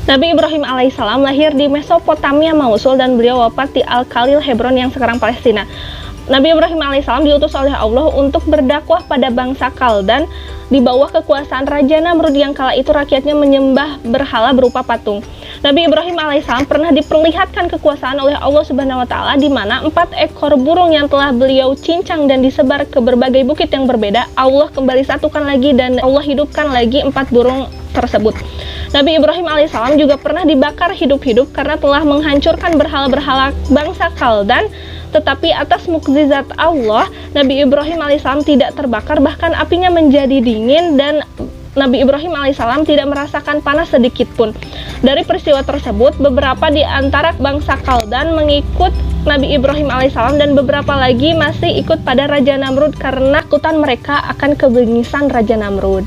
Nabi Ibrahim alaihissalam lahir di Mesopotamia Mosul dan beliau wafat di Al-Khalil Hebron yang sekarang Palestina. Nabi Ibrahim alaihissalam diutus oleh Allah untuk berdakwah pada bangsa Kaldan di bawah kekuasaan Raja Namrud yang kala itu rakyatnya menyembah berhala berupa patung. Nabi Ibrahim alaihissalam pernah diperlihatkan kekuasaan oleh Allah Subhanahu wa taala di mana 4 ekor burung yang telah beliau cincang dan disebar ke berbagai bukit yang berbeda, Allah kembali satukan lagi dan Allah hidupkan lagi 4 burung tersebut. Nabi Ibrahim alaihissalam juga pernah dibakar hidup-hidup karena telah menghancurkan berhala-berhala bangsa Kaldan. Tetapi atas mukjizat Allah, Nabi Ibrahim alaihissalam tidak terbakar, bahkan apinya menjadi dingin dan Nabi Ibrahim alaihissalam tidak merasakan panas sedikit pun. Dari peristiwa tersebut, beberapa di antara bangsa Kaldan mengikut Nabi Ibrahim alaihissalam dan beberapa lagi masih ikut pada Raja Namrud karena takutan mereka akan kebengisan Raja Namrud.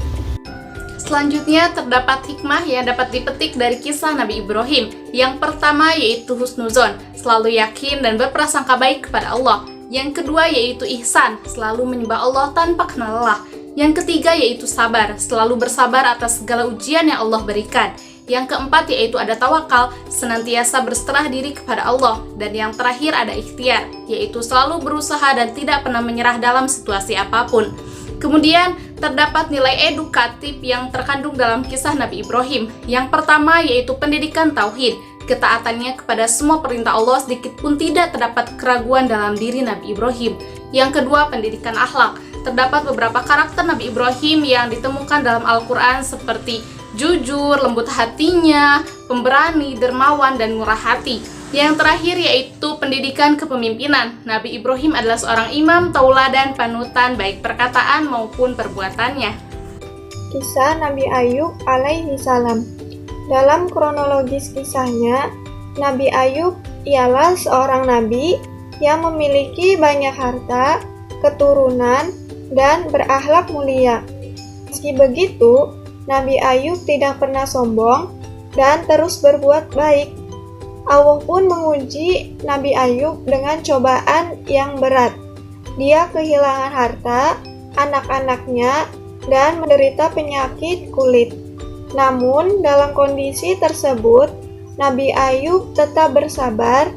Selanjutnya terdapat hikmah yang dapat dipetik dari kisah Nabi Ibrahim. Yang pertama yaitu husnuzon, selalu yakin dan berprasangka baik kepada Allah. Yang kedua yaitu ihsan, selalu menyembah Allah tanpa kenal lelah. Yang ketiga yaitu sabar, selalu bersabar atas segala ujian yang Allah berikan. Yang keempat yaitu ada tawakal, senantiasa berserah diri kepada Allah. Dan yang terakhir ada ikhtiar, yaitu selalu berusaha dan tidak pernah menyerah dalam situasi apapun. Kemudian terdapat nilai edukatif yang terkandung dalam kisah Nabi Ibrahim. Yang pertama yaitu pendidikan tauhid. Ketaatannya kepada semua perintah Allah, sedikit pun tidak terdapat keraguan dalam diri Nabi Ibrahim. Yang kedua, pendidikan akhlak. Terdapat beberapa karakter Nabi Ibrahim yang ditemukan dalam Al-Quran seperti jujur, lembut hatinya, pemberani, dermawan, dan murah hati. Yang terakhir yaitu pendidikan kepemimpinan. Nabi Ibrahim adalah seorang imam, tauladan, panutan baik perkataan maupun perbuatannya. Kisah Nabi Ayub alaihi salam. Dalam kronologis kisahnya, Nabi Ayub ialah seorang nabi yang memiliki banyak harta, keturunan, dan berakhlak mulia. Meski begitu, Nabi Ayub tidak pernah sombong dan terus berbuat baik. Allah pun menguji Nabi Ayub dengan cobaan yang berat. Dia kehilangan harta, anak-anaknya, dan menderita penyakit kulit. Namun, dalam kondisi tersebut, Nabi Ayub tetap bersabar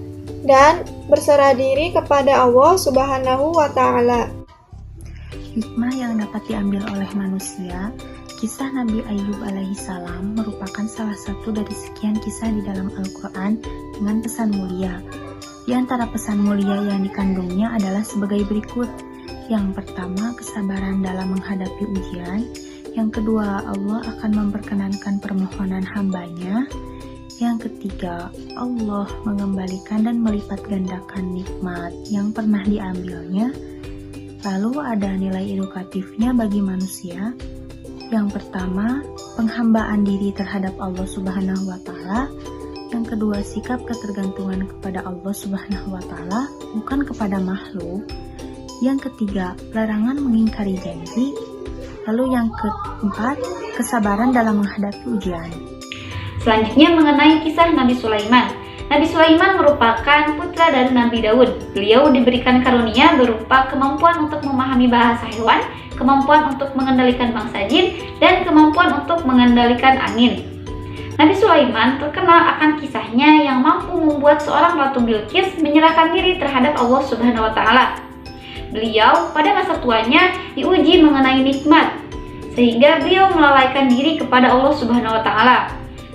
dan berserah diri kepada Allah Subhanahu wa Ta'ala. Hikmah yang dapat diambil oleh manusia. Kisah Nabi Ayub alaihissalam merupakan salah satu dari sekian kisah di dalam Al-Quran dengan pesan mulia. Di antara pesan mulia yang dikandungnya adalah sebagai berikut. Yang pertama, kesabaran dalam menghadapi ujian. Yang kedua, Allah akan memperkenankan permohonan hambanya. Yang ketiga, Allah mengembalikan dan melipat gandakan nikmat yang pernah diambilnya. Lalu ada nilai edukatifnya bagi manusia. Yang pertama, penghambaan diri terhadap Allah Subhanahu wa Ta'ala. Yang kedua, sikap ketergantungan kepada Allah Subhanahu wa Ta'ala, bukan kepada makhluk. Yang ketiga, larangan mengingkari janji. Lalu yang keempat, kesabaran dalam menghadapi ujian. Selanjutnya mengenai kisah Nabi Sulaiman. Nabi Sulaiman merupakan putra dari Nabi Daud. Beliau diberikan karunia berupa kemampuan untuk memahami bahasa hewan, kemampuan untuk mengendalikan bangsa jin, dan kemampuan untuk mengendalikan angin. Nabi Sulaiman terkenal akan kisahnya yang mampu membuat seorang Ratu Bilqis menyerahkan diri terhadap Allah Subhanahu wa Ta'ala. Beliau pada masa tuanya diuji mengenai nikmat, sehingga beliau melalaikan diri kepada Allah Subhanahu wa Ta'ala.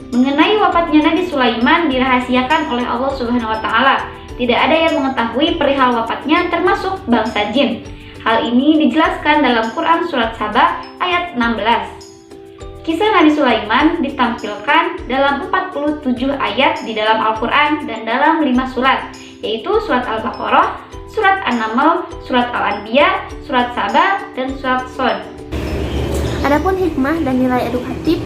Mengenai wafatnya Nabi Sulaiman dirahasiakan oleh Allah Subhanahu wa Ta'ala. Tidak ada yang mengetahui perihal wafatnya termasuk bangsa jin. Hal ini dijelaskan dalam Quran Surat Saba ayat 16. Kisah Nabi Sulaiman ditampilkan dalam 47 ayat di dalam Al-Quran dan dalam 5 surat, yaitu Surat Al-Baqarah, Surat An-Naml, Surat Al-Anbiya, Surat Saba, dan Surat Shad. Adapun hikmah dan nilai edukatif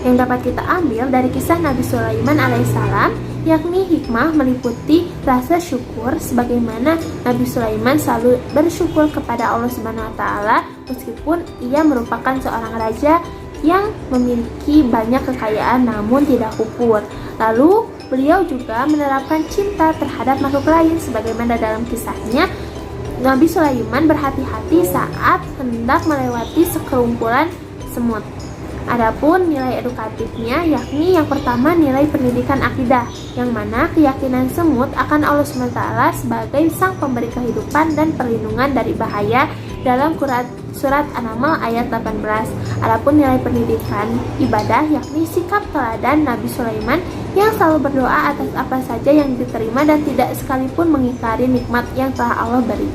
yang dapat kita ambil dari kisah Nabi Sulaiman alaihissalam, yakni hikmah meliputi rasa syukur sebagaimana Nabi Sulaiman selalu bersyukur kepada Allah Subhanahu wa Ta'ala meskipun ia merupakan seorang raja yang memiliki banyak kekayaan namun tidak kufur. Lalu beliau juga menerapkan cinta terhadap makhluk lain sebagaimana dalam kisahnya Nabi Sulaiman berhati-hati saat hendak melewati sekerumpulan semut. Adapun nilai edukatifnya yakni yang pertama nilai pendidikan akidah, yang mana keyakinan semut akan Allah SWT sebagai sang pemberi kehidupan dan perlindungan dari bahaya dalam surat An-Naml ayat 18. Adapun nilai pendidikan ibadah yakni sikap teladan Nabi Sulaiman yang selalu berdoa atas apa saja yang diterima dan tidak sekalipun mengingkari nikmat yang telah Allah beri.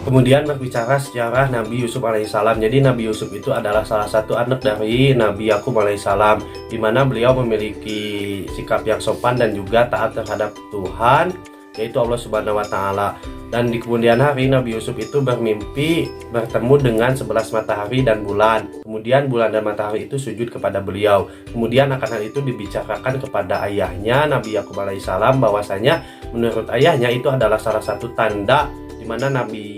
Kemudian berbicara sejarah Nabi Yusuf alaihissalam. Jadi Nabi Yusuf itu adalah salah satu anak dari Nabi Yakub alaihissalam, di mana beliau memiliki sikap yang sopan dan juga taat terhadap Tuhan, yaitu Allah Subhanahu wa Ta'ala. Dan di kemudian hari Nabi Yusuf itu bermimpi bertemu dengan 11 matahari dan bulan. Kemudian bulan dan matahari itu sujud kepada beliau. Kemudian akan hal itu dibicarakan kepada ayahnya Nabi Yakub alaihissalam, bahwasanya menurut ayahnya itu adalah salah satu tanda di mana Nabi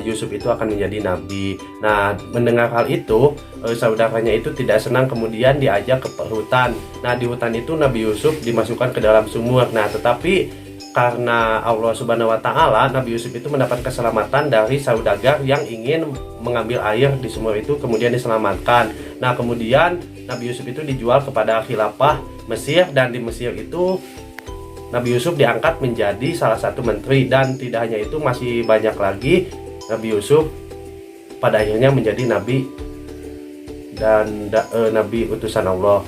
Yusuf itu akan menjadi nabi. Nah, mendengar hal itu, saudaranya itu tidak senang, kemudian diajak ke hutan. Nah, di hutan itu Nabi Yusuf dimasukkan ke dalam sumur. Nah, tetapi karena Allah Subhanahu wa Ta'ala, Nabi Yusuf itu mendapat keselamatan dari saudagar yang ingin mengambil air di sumur itu, kemudian diselamatkan. Nah, kemudian Nabi Yusuf itu dijual kepada khilafah Mesir, dan di Mesir itu Nabi Yusuf diangkat menjadi salah satu menteri. Dan tidak hanya itu, masih banyak lagi Nabi Yusuf pada akhirnya menjadi nabi dan nabi utusan Allah.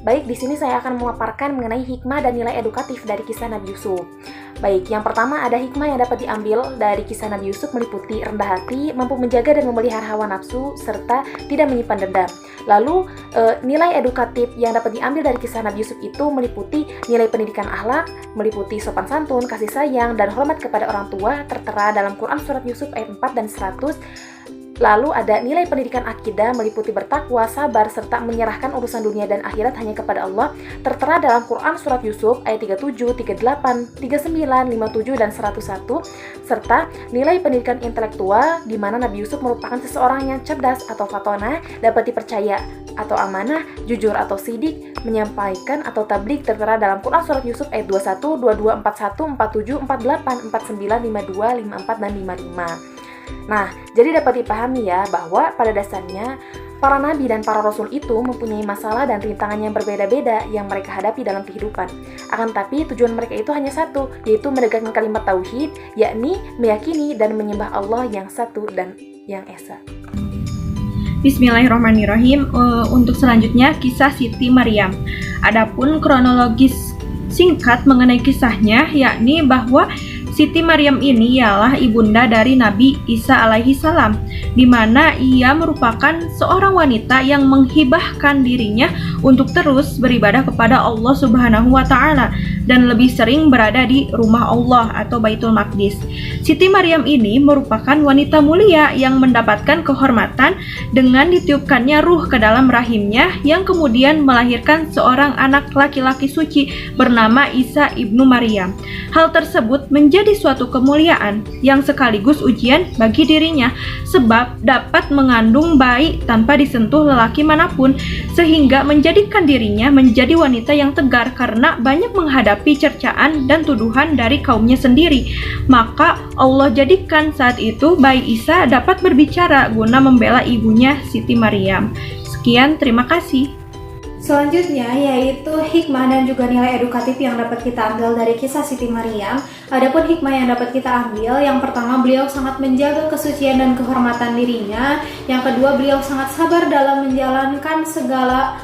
Baik, di sini saya akan memaparkan mengenai hikmah dan nilai edukatif dari kisah Nabi Yusuf. Baik, yang pertama ada hikmah yang dapat diambil dari kisah Nabi Yusuf meliputi rendah hati, mampu menjaga dan memelihara hawa nafsu, serta tidak menyimpan dendam. Lalu, nilai edukatif yang dapat diambil dari kisah Nabi Yusuf itu meliputi nilai pendidikan akhlak, meliputi sopan santun, kasih sayang, dan hormat kepada orang tua, tertera dalam Quran Surat Yusuf ayat 4 dan 100. Lalu ada nilai pendidikan akidah meliputi bertakwa, sabar, serta menyerahkan urusan dunia dan akhirat hanya kepada Allah, tertera dalam Quran Surat Yusuf ayat 37, 38, 39, 57, dan 101, serta nilai pendidikan intelektual di mana Nabi Yusuf merupakan seseorang yang cerdas atau fatona, dapat dipercaya atau amanah, jujur atau sidik, menyampaikan atau tabligh, tertera dalam Quran Surat Yusuf ayat 21, 22, 41, 47, 48, 49, 52, 54, dan 55. Nah, jadi dapat dipahami ya bahwa pada dasarnya para nabi dan para rasul itu mempunyai masalah dan rintangan yang berbeda-beda yang mereka hadapi dalam kehidupan. Akan tapi tujuan mereka itu hanya satu, yaitu menegakkan kalimat tauhid, yakni meyakini dan menyembah Allah yang satu dan yang esa. Bismillahirrahmanirrahim. Untuk selanjutnya kisah Siti Maryam. Adapun kronologis singkat mengenai kisahnya, yakni bahwa Siti Maryam ini ialah ibunda dari Nabi Isa alaihi salam, di mana ia merupakan seorang wanita yang menghibahkan dirinya untuk terus beribadah kepada Allah Subhanahu wa Ta'ala dan lebih sering berada di rumah Allah atau Baitul Maqdis. Siti Maryam ini merupakan wanita mulia yang mendapatkan kehormatan dengan ditiupkannya ruh ke dalam rahimnya, yang kemudian melahirkan seorang anak laki-laki suci bernama Isa ibnu Maryam. Hal tersebut menjadi suatu kemuliaan yang sekaligus ujian bagi dirinya, sebab dapat mengandung bayi tanpa disentuh lelaki manapun, sehingga menjadikan dirinya menjadi wanita yang tegar karena banyak menghadapi cercaan dan tuduhan dari kaumnya sendiri. Maka Allah jadikan saat itu bayi Isa dapat berbicara guna membela ibunya Siti Maryam. Sekian, terima kasih. Selanjutnya yaitu hikmah dan juga nilai edukatif yang dapat kita ambil dari kisah Siti Maryam. Adapun hikmah yang dapat kita ambil, yang pertama beliau sangat menjaga kesucian dan kehormatan dirinya. Yang kedua, beliau sangat sabar dalam menjalankan segala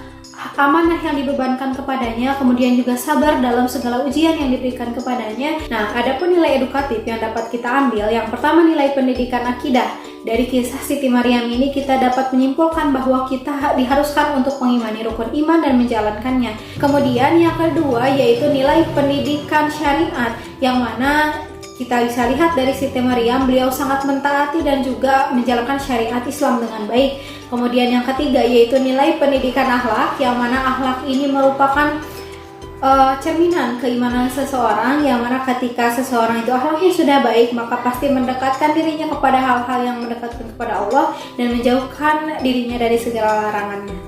amanah yang dibebankan kepadanya, kemudian juga sabar dalam segala ujian yang diberikan kepadanya. Nah, adapun nilai edukatif yang dapat kita ambil, yang pertama nilai pendidikan akidah. Dari kisah Siti Maryam ini kita dapat menyimpulkan bahwa kita diharuskan untuk mengimani rukun iman dan menjalankannya. Kemudian yang kedua yaitu nilai pendidikan syariat, yang mana kita bisa lihat dari Siti Maryam, beliau sangat mentaati dan juga menjalankan syariat Islam dengan baik. Kemudian yang ketiga yaitu nilai pendidikan akhlak, yang mana akhlak ini merupakan cerminan keimanan seseorang, yang mana ketika seseorang itu akhlaknya sudah baik, maka pasti mendekatkan dirinya kepada hal-hal yang mendekatkan kepada Allah dan menjauhkan dirinya dari segala larangannya.